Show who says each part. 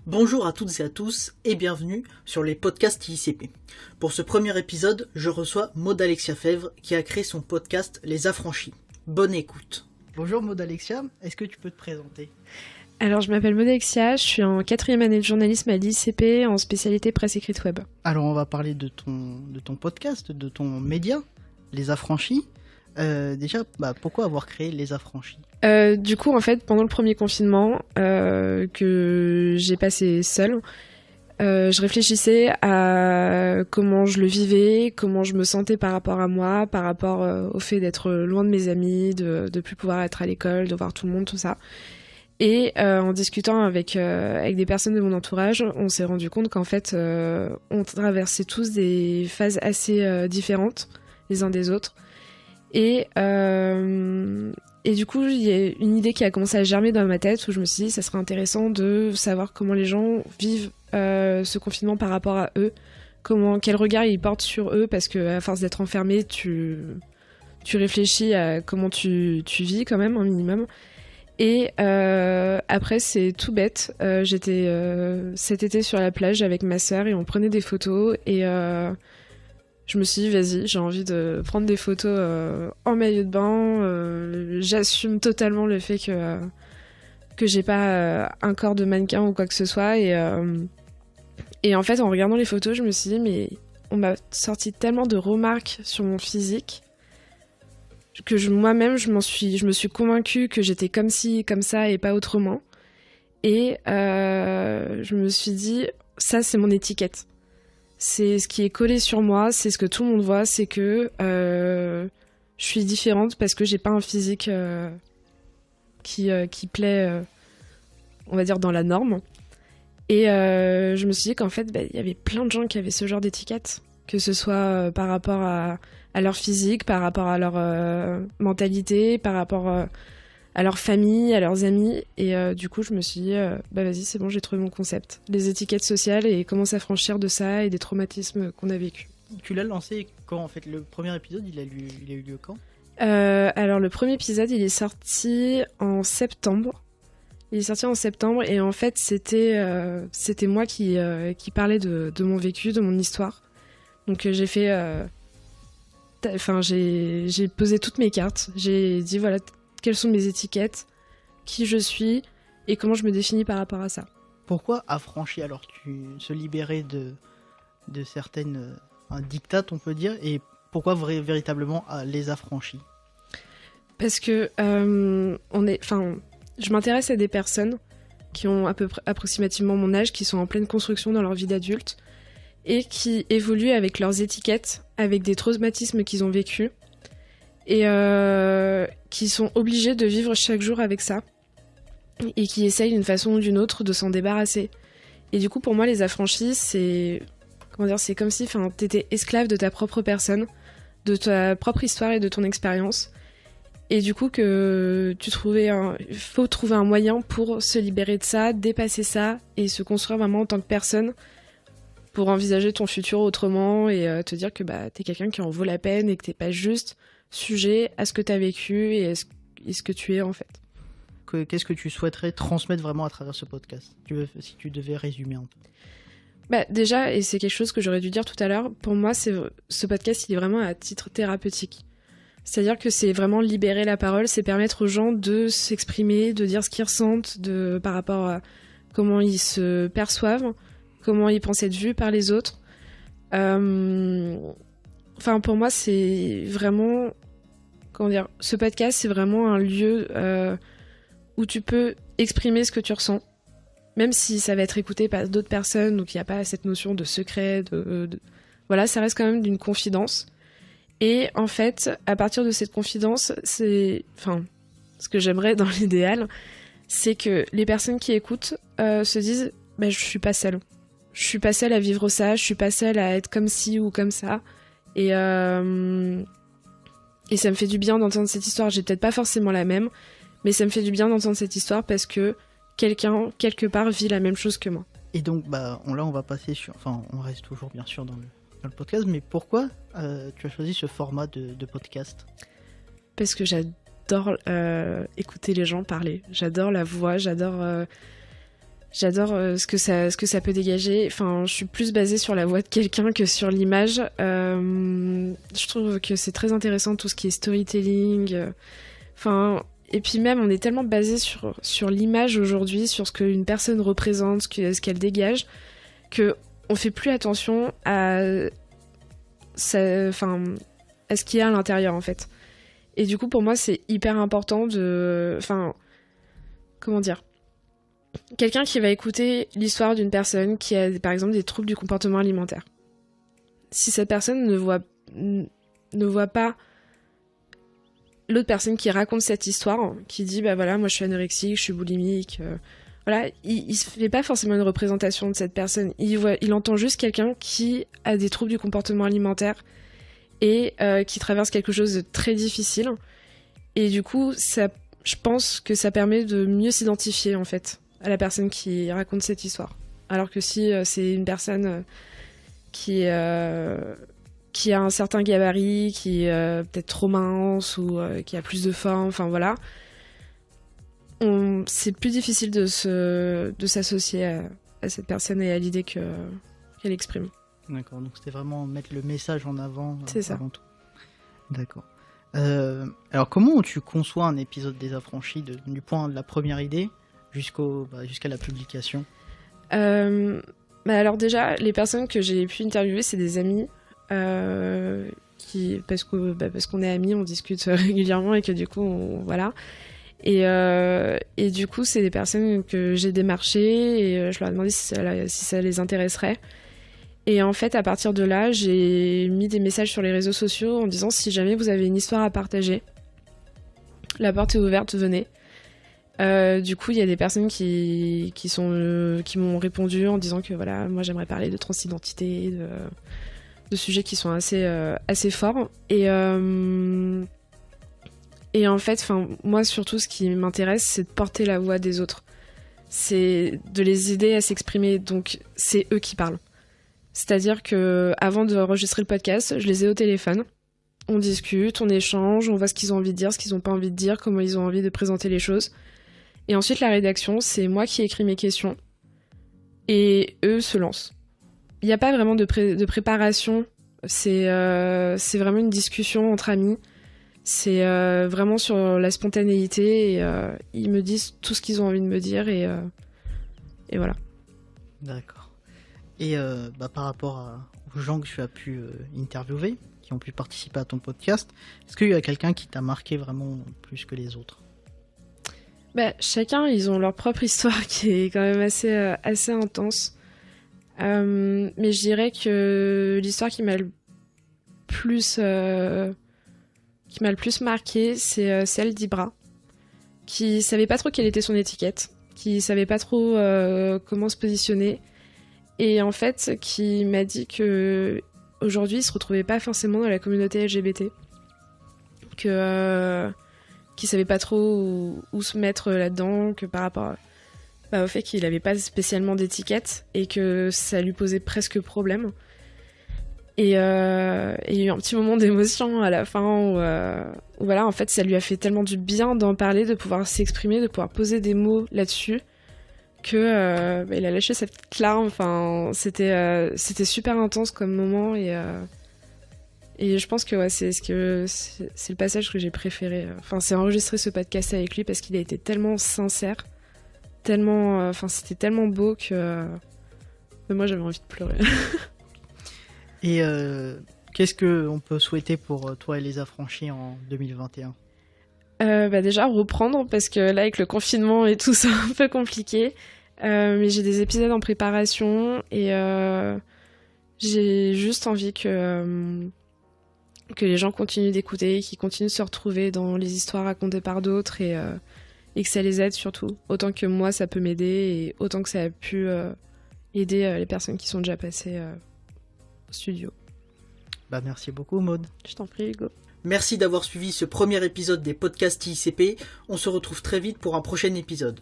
Speaker 1: Bonjour à toutes et à tous et bienvenue sur les podcasts ICP. Pour ce premier épisode, je reçois Maud Alexia Fèvre qui a créé son podcast Les Affranchis. Bonne écoute. Bonjour Maud Alexia, est-ce que tu peux te présenter ?
Speaker 2: Alors je m'appelle Maud Alexia, je suis en 4e année de journalisme à l'ICP en spécialité presse écrite web.
Speaker 1: Alors on va parler de ton podcast, de ton média, Les Affranchis. Déjà, pourquoi avoir créé Les Affranchis ?
Speaker 2: Du coup, en fait, pendant le premier confinement que j'ai passé seule, je réfléchissais à comment je le vivais, comment je me sentais par rapport à moi, par rapport au fait d'être loin de mes amis, de plus pouvoir être à l'école, de voir tout le monde, tout ça. Et en discutant avec des personnes de mon entourage, on s'est rendu compte qu'en fait, on traversait tous des phases assez différentes les uns des autres. Et du coup, il y a une idée qui a commencé à germer dans ma tête où je me suis dit ça serait intéressant de savoir comment les gens vivent ce confinement par rapport à eux, quel regard ils portent sur eux, parce que à force d'être enfermé, tu réfléchis à comment tu vis quand même un minimum. Et après, c'est tout bête. J'étais cet été sur la plage avec ma sœur et on prenait des photos et je me suis dit, vas-y, j'ai envie de prendre des photos en maillot de bain. J'assume totalement le fait que j'ai pas un corps de mannequin ou quoi que ce soit. Et en fait, en regardant les photos, je me suis dit, mais on m'a sorti tellement de remarques sur mon physique que moi-même, je me suis convaincue que j'étais comme ci, comme ça et pas autrement. Et je me suis dit, ça, c'est mon étiquette. C'est ce qui est collé sur moi, c'est ce que tout le monde voit, c'est que je suis différente parce que j'ai pas un physique qui plaît, on va dire, dans la norme. Et je me suis dit qu'en fait, y avait plein de gens qui avaient ce genre d'étiquette, que ce soit par rapport à leur physique, par rapport à leur mentalité, par rapport à leur famille, à leurs amis. Et du coup, je me suis dit, vas-y, c'est bon, j'ai trouvé mon concept. Les étiquettes sociales et comment s'affranchir de ça et des traumatismes qu'on a vécus.
Speaker 1: Tu l'as lancé quand en fait ? Le premier épisode, il a eu lieu quand ?
Speaker 2: Alors, le premier épisode, il est sorti en septembre. Et en fait, c'était moi qui parlais de mon vécu, de mon histoire. Donc, j'ai fait... j'ai posé toutes mes cartes. J'ai dit, voilà, quelles sont mes étiquettes, qui je suis et comment je me définis par rapport à ça.
Speaker 1: Pourquoi affranchi ? Alors, se libérer de certaines dictates, on peut dire, et pourquoi véritablement les affranchis ?
Speaker 2: Parce que je m'intéresse à des personnes qui ont à peu près approximativement mon âge, qui sont en pleine construction dans leur vie d'adulte et qui évoluent avec leurs étiquettes, avec des traumatismes qu'ils ont vécus et qui sont obligés de vivre chaque jour avec ça et qui essayent d'une façon ou d'une autre de s'en débarrasser. Et du coup, pour moi, les affranchis, c'est comme si t'étais esclave de ta propre personne, de ta propre histoire et de ton expérience. Et du coup, il faut trouver un moyen pour se libérer de ça, dépasser ça et se construire vraiment en tant que personne pour envisager ton futur autrement et te dire que t'es quelqu'un qui en vaut la peine et que t'es pas juste sujet à ce que t'as vécu et ce que tu es en fait.
Speaker 1: Qu'est-ce que tu souhaiterais transmettre vraiment à travers ce podcast, si tu devais résumer un peu ?
Speaker 2: Déjà, et c'est quelque chose que j'aurais dû dire tout à l'heure, pour moi, ce podcast, il est vraiment à titre thérapeutique. C'est-à-dire que c'est vraiment libérer la parole, c'est permettre aux gens de s'exprimer, de dire ce qu'ils ressentent, par rapport à comment ils se perçoivent, comment ils pensent être vus par les autres. Pour moi, c'est vraiment... ce podcast, c'est vraiment un lieu où tu peux exprimer ce que tu ressens, même si ça va être écouté par d'autres personnes, donc il n'y a pas cette notion de secret, Voilà, ça reste quand même d'une confidence. Et en fait, à partir de cette confidence, ce que j'aimerais dans l'idéal, c'est que les personnes qui écoutent se disent je suis pas seule. Je suis pas seule à vivre ça, je suis pas seule à être comme ci ou comme ça. Et ça me fait du bien d'entendre cette histoire. J'ai peut-être pas forcément la même, mais ça me fait du bien d'entendre cette histoire parce que quelqu'un, quelque part, vit la même chose que moi.
Speaker 1: Et donc, on va passer sur... on reste toujours bien sûr dans le podcast, mais pourquoi tu as choisi ce format de podcast ?
Speaker 2: Parce que j'adore écouter les gens parler. J'adore la voix, j'adore J'adore ce que ça peut dégager. Enfin, je suis plus basée sur la voix de quelqu'un que sur l'image. Je trouve que c'est très intéressant tout ce qui est storytelling. Et puis même, on est tellement basé sur l'image aujourd'hui, sur ce qu'une personne représente, ce qu'elle dégage, que on fait plus attention à ce qu'il y a à l'intérieur en fait. Et du coup, pour moi, c'est hyper important comment dire, quelqu'un qui va écouter l'histoire d'une personne qui a, par exemple, des troubles du comportement alimentaire. Si cette personne ne voit pas l'autre personne qui raconte cette histoire, qui dit, bah voilà, moi je suis anorexique, je suis boulimique, voilà, il se fait pas forcément une représentation de cette personne. Il entend juste quelqu'un qui a des troubles du comportement alimentaire et qui traverse quelque chose de très difficile. Et du coup, je pense que ça permet de mieux s'identifier, en fait, à la personne qui raconte cette histoire. Alors que si c'est une personne qui a un certain gabarit, qui est peut-être trop mince ou qui a plus de forme, enfin voilà, c'est plus difficile de s'associer à cette personne et à l'idée qu'elle exprime.
Speaker 1: D'accord, donc c'était vraiment mettre le message en avant
Speaker 2: c'est ça.
Speaker 1: Avant tout. D'accord. Alors comment tu conçois un épisode des Affranchis du point de la première idée jusqu'à la publication?
Speaker 2: Alors déjà, les personnes que j'ai pu interviewer, c'est des amis parce qu'on est amis, on discute régulièrement et que du coup, voilà. Et du coup, c'est des personnes que j'ai démarchées et je leur ai demandé si ça les intéresserait. Et en fait, à partir de là, j'ai mis des messages sur les réseaux sociaux en disant si jamais vous avez une histoire à partager, la porte est ouverte, venez. Du coup, il y a des personnes qui m'ont répondu en disant que voilà, moi j'aimerais parler de transidentité, de sujets qui sont assez forts. Et en fait, moi surtout, ce qui m'intéresse, c'est de porter la voix des autres. C'est de les aider à s'exprimer. Donc, c'est eux qui parlent. C'est-à-dire que avant d'enregistrer le podcast, je les ai au téléphone. On discute, on échange, on voit ce qu'ils ont envie de dire, ce qu'ils n'ont pas envie de dire, comment ils ont envie de présenter les choses. Et ensuite, la rédaction, c'est moi qui écris mes questions. Et eux se lancent. Il n'y a pas vraiment de préparation. C'est vraiment une discussion entre amis. C'est vraiment sur la spontanéité. Et ils me disent tout ce qu'ils ont envie de me dire. Et voilà.
Speaker 1: D'accord. Et par rapport aux gens que tu as pu interviewer, qui ont pu participer à ton podcast, est-ce qu'il y a quelqu'un qui t'a marqué vraiment plus que les autres?
Speaker 2: Chacun, ils ont leur propre histoire qui est quand même assez intense. Mais je dirais que l'histoire qui m'a le plus marqué, c'est celle d'Ibra, qui savait pas trop quelle était son étiquette, qui savait pas trop comment se positionner. Et en fait, qui m'a dit que aujourd'hui, il se retrouvait pas forcément dans la communauté LGBT, qu'il savait pas trop où se mettre là-dedans, que par rapport au fait qu'il avait pas spécialement d'étiquette et que ça lui posait presque problème. Et il y a eu un petit moment d'émotion à la fin où voilà, en fait, ça lui a fait tellement du bien d'en parler, de pouvoir s'exprimer, de pouvoir poser des mots là-dessus, que il a lâché cette larme. Enfin, c'était super intense comme moment et je pense que ouais, c'est le passage que j'ai préféré. Enfin, c'est enregistrer ce podcast avec lui parce qu'il a été tellement sincère, tellement, c'était tellement beau que moi j'avais envie de pleurer.
Speaker 1: Et qu'est-ce qu'on peut souhaiter pour toi et les Affranchis en 2021 ?
Speaker 2: Déjà reprendre, parce que là avec le confinement et tout, c'est un peu compliqué. Mais j'ai des épisodes en préparation et j'ai juste envie que les gens continuent d'écouter, qu'ils continuent de se retrouver dans les histoires racontées par d'autres et que ça les aide surtout. Autant que moi ça peut m'aider et autant que ça a pu aider les personnes qui sont déjà passées au studio.
Speaker 1: Merci beaucoup Maud.
Speaker 2: Je t'en prie Hugo.
Speaker 1: Merci d'avoir suivi ce premier épisode des podcasts ICP. On se retrouve très vite pour un prochain épisode.